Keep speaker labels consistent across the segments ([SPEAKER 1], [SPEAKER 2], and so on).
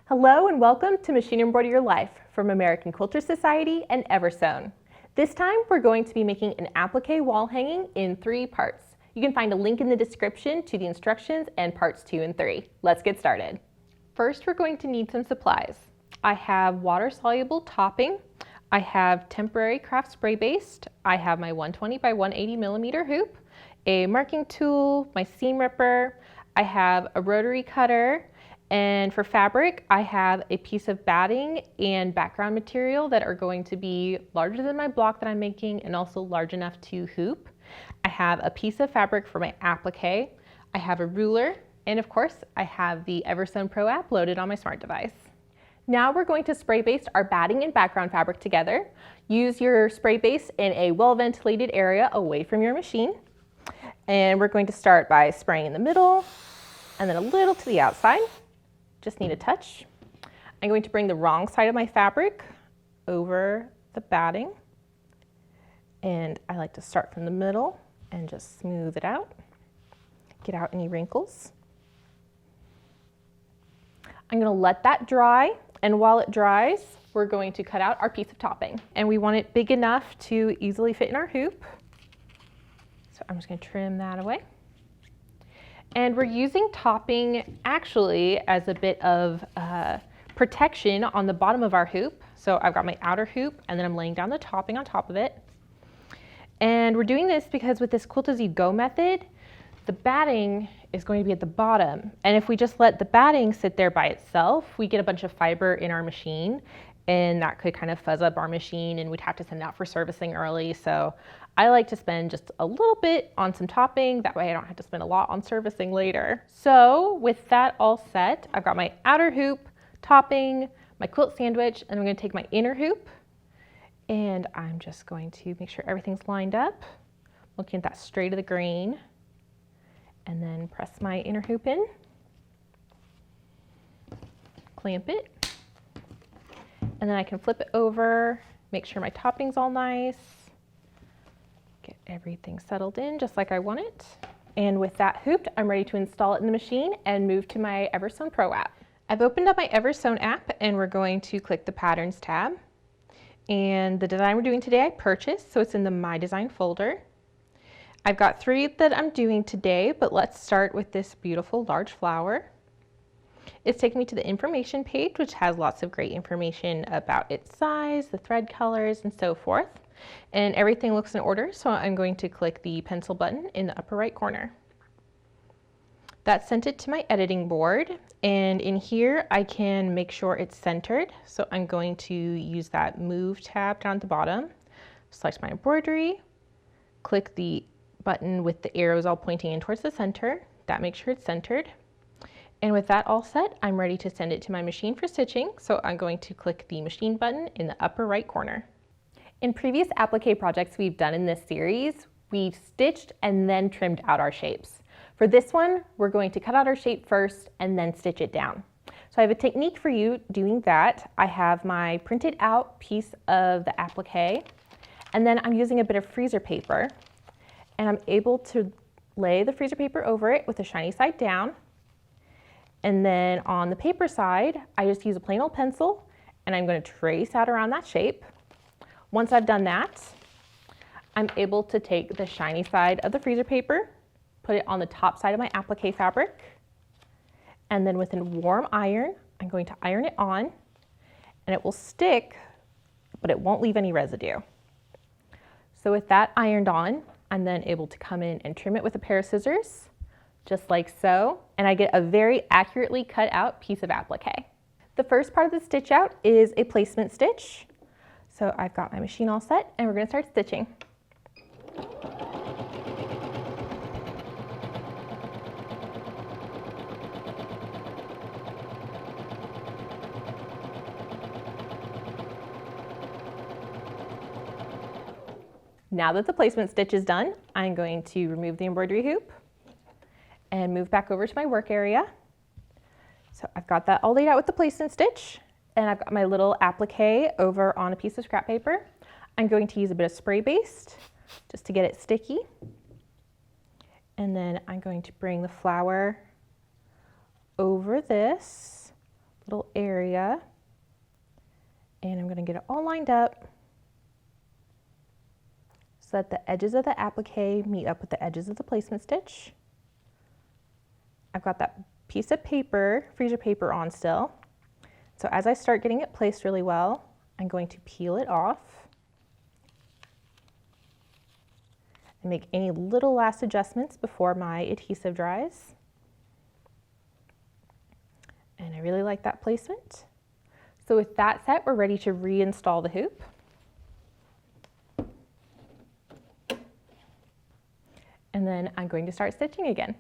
[SPEAKER 1] Hello and welcome to Machine Embroider Your Life from American Quilter Society and Eversewn. This time we're going to be making an applique wall hanging in 3 parts. You can find a link in the description to the instructions and parts 2 and 3. Let's get started. First we're going to need some supplies. I have water-soluble topping, I have temporary craft spray based, I have my 120 by 180 millimeter hoop, a marking tool, my seam ripper, I have a rotary cutter, and for fabric, I have a piece of batting and background material that are going to be larger than my block that I'm making and also large enough to hoop. I have a piece of fabric for my applique. I have a ruler, and of course, I have the Eversewn Pro app loaded on my smart device. Now we're going to spray baste our batting and background fabric together. Use your spray base in a well-ventilated area away from your machine. And we're going to start by spraying in the middle and then a little to the outside. Just need a touch. I'm going to bring the wrong side of my fabric over the batting. And I like to start from the middle and just smooth it out. Get out any wrinkles. I'm going to let that dry, and while it dries, we're going to cut out our piece of topping. And we want it big enough to easily fit in our hoop. So I'm just going to trim that away. And we're using topping actually as a bit of protection on the bottom of our hoop. So I've got my outer hoop and then I'm laying down the topping on top of it. And we're doing this because with this quilt-as-you-go method, the batting is going to be at the bottom. And if we just let the batting sit there by itself, we get a bunch of fiber in our machine and that could kind of fuzz up our machine and we'd have to send it out for servicing early. So I like to spend just a little bit on some topping. That way I don't have to spend a lot on servicing later. So with that all set, I've got my outer hoop, topping, my quilt sandwich, and I'm going to take my inner hoop and I'm just going to make sure everything's lined up, looking at that straight of the grain, and then press my inner hoop in, clamp it, and then I can flip it over, make sure my topping's all nice, get everything settled in just like I want it. And with that hooped, I'm ready to install it in the machine and move to my Eversewn Pro app. I've opened up my Eversewn app and we're going to click the Patterns tab. And the design we're doing today I purchased, so it's in the My Design folder. I've got 3 that I'm doing today, but let's start with this beautiful large flower. It's taking me to the information page, which has lots of great information about its size, the thread colors, and so forth. And everything looks in order, so I'm going to click the pencil button in the upper right corner. That sent it to my editing board, and in here I can make sure it's centered. So I'm going to use that Move tab down at the bottom, select my embroidery, click the button with the arrows all pointing in towards the center. That makes sure it's centered. And with that all set, I'm ready to send it to my machine for stitching. So I'm going to click the machine button in the upper right corner. In previous applique projects we've done in this series, we've stitched and then trimmed out our shapes. For this one, we're going to cut out our shape first and then stitch it down. So I have a technique for you doing that. I have my printed out piece of the applique, and then I'm using a bit of freezer paper, and I'm able to lay the freezer paper over it with the shiny side down. And then on the paper side, I just use a plain old pencil and I'm going to trace out around that shape. Once I've done that, I'm able to take the shiny side of the freezer paper, put it on the top side of my applique fabric, and then with a warm iron, I'm going to iron it on, and it will stick, but it won't leave any residue. So with that ironed on, I'm then able to come in and trim it with a pair of scissors, just like so, and I get a very accurately cut out piece of applique. The first part of the stitch out is a placement stitch. So I've got my machine all set and we're going to start stitching. Now that the placement stitch is done, I'm going to remove the embroidery hoop and move back over to my work area. So I've got that all laid out with the placement stitch, and I've got my little applique over on a piece of scrap paper. I'm going to use a bit of spray baste just to get it sticky. And then I'm going to bring the flower over this, little area, and I'm going to get it all lined up so that the edges of the applique meet up with the edges of the placement stitch. I've got that piece of paper, freezer paper on still. So as I start getting it placed really well, I'm going to peel it off and make any little last adjustments before my adhesive dries. And I really like that placement. So with that set, we're ready to reinstall the hoop. And then I'm going to start stitching again.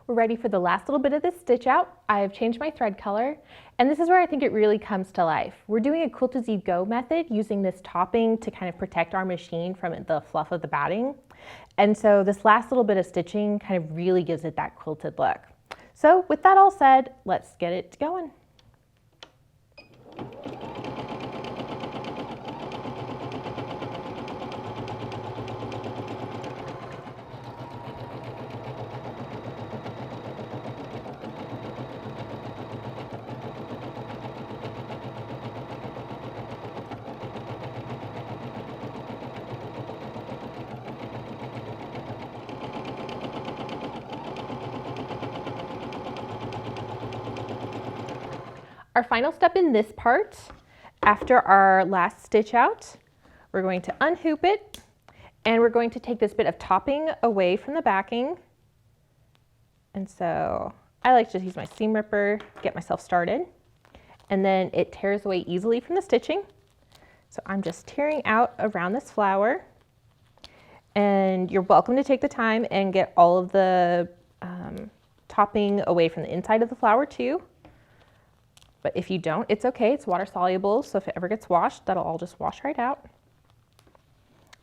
[SPEAKER 1] We're ready for the last little bit of this stitch out. I've changed my thread color, and this is where I think it really comes to life. We're doing a quilt-as-you-go method using this topping to kind of protect our machine from the fluff of the batting. And so this last little bit of stitching kind of really gives it that quilted look. So with that all said, let's get it going. Our final step in this part, after our last stitch out, we're going to unhoop it, and we're going to take this bit of topping away from the backing. And so I like to just use my seam ripper, get myself started, and then it tears away easily from the stitching. So I'm just tearing out around this flower, and you're welcome to take the time and get all of the topping away from the inside of the flower too. But if you don't, it's okay, it's water soluble, so if it ever gets washed, that'll all just wash right out.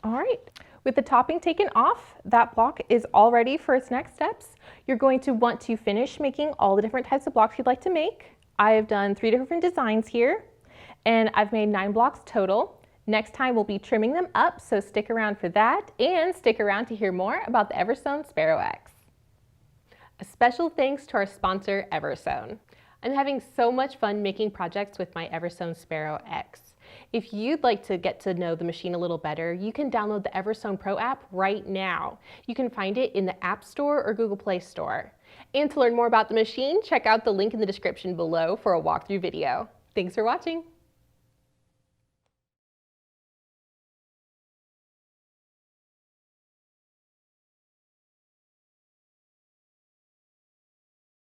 [SPEAKER 1] All right, with the topping taken off, that block is all ready for its next steps. You're going to want to finish making all the different types of blocks you'd like to make. I have done 3 different designs here, and I've made 9 blocks total. Next time we'll be trimming them up, so stick around for that, and stick around to hear more about the Eversewn Sparrow X. A special thanks to our sponsor, Eversewn. I'm having so much fun making projects with my Eversewn Sparrow X. If you'd like to get to know the machine a little better, you can download the Eversewn Pro app right now. You can find it in the App Store or Google Play Store. And to learn more about the machine, check out the link in the description below for a walkthrough video. Thanks for watching.